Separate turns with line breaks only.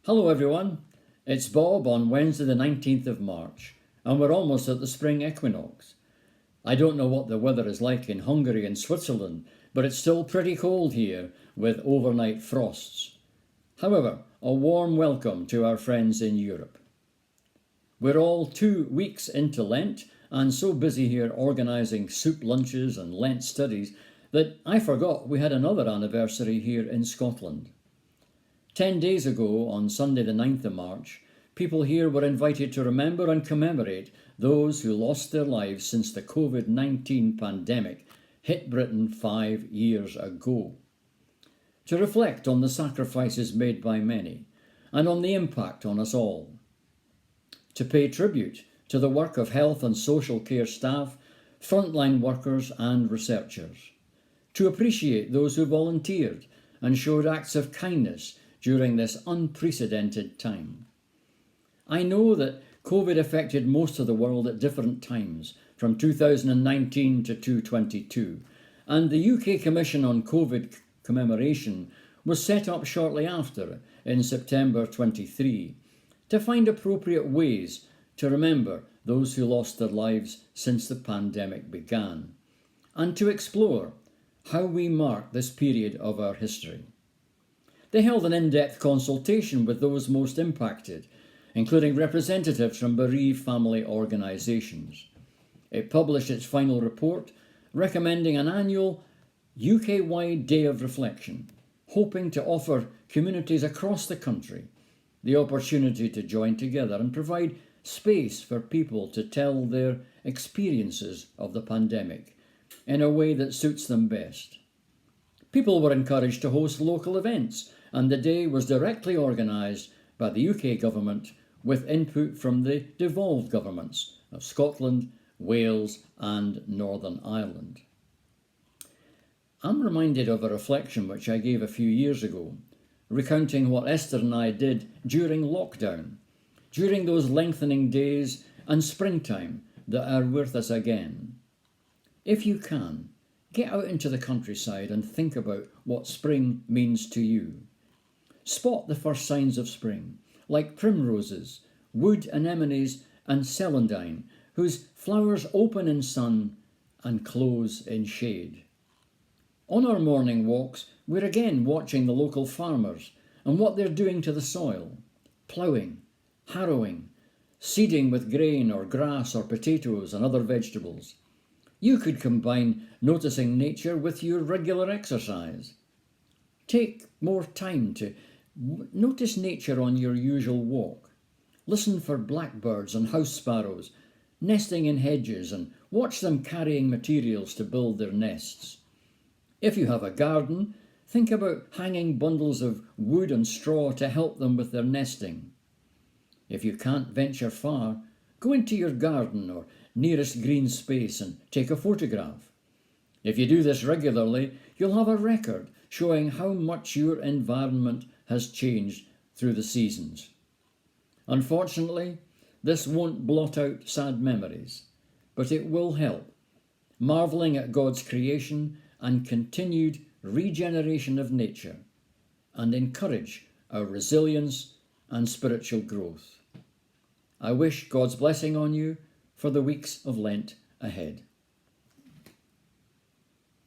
Hello everyone, it's Bob on Wednesday the 19th of March and we're almost at the spring equinox. I don't know what the weather is like in Hungary and Switzerland, but it's still pretty cold here with overnight frosts. However, a warm welcome to our friends in Europe. We're all 2 weeks into Lent and so busy here organising soup lunches and Lent studies that I forgot we had another anniversary here in Scotland. 10 days ago, on Sunday the 9th of March, people here were invited to remember and commemorate those who lost their lives since the COVID-19 pandemic hit Britain 5 years ago. To reflect on the sacrifices made by many and on the impact on us all. To pay tribute to the work of health and social care staff, frontline workers and researchers. To appreciate those who volunteered and showed acts of kindness during this unprecedented time. I know that COVID affected most of the world at different times, from 2019 to 2022, and the UK Commission on COVID Commemoration was set up shortly after, in September 23, to find appropriate ways to remember those who lost their lives since the pandemic began, and to explore how we mark this period of our history. They held an in-depth consultation with those most impacted, including representatives from bereaved family organisations. It published its final report, recommending an annual UK-wide day of reflection, hoping to offer communities across the country the opportunity to join together and provide space for people to tell their experiences of the pandemic in a way that suits them best. People were encouraged to host local events, and the day was directly organised by the UK government with input from the devolved governments of Scotland, Wales and Northern Ireland. I'm reminded of a reflection which I gave a few years ago, recounting what Esther and I did during lockdown, during those lengthening days and springtime that are with us again. If you can, get out into the countryside and think about what spring means to you. Spot the first signs of spring, like primroses, wood anemones and celandine, whose flowers open in sun and close in shade. On our morning walks, we're again watching the local farmers and what they're doing to the soil, ploughing, harrowing, seeding with grain or grass or potatoes and other vegetables. You could combine noticing nature with your regular exercise. Take more time to notice nature on your usual walk. Listen for blackbirds and house sparrows nesting in hedges and watch them carrying materials to build their nests. If you have a garden, think about hanging bundles of wood and straw to help them with their nesting. If you can't venture far, go into your garden or nearest green space and take a photograph. If you do this regularly, you'll have a record showing how much your environment has changed through the seasons. Unfortunately, this won't blot out sad memories, but it will help, marvelling at God's creation and continued regeneration of nature, and encourage our resilience and spiritual growth. I wish God's blessing on you for the weeks of Lent ahead.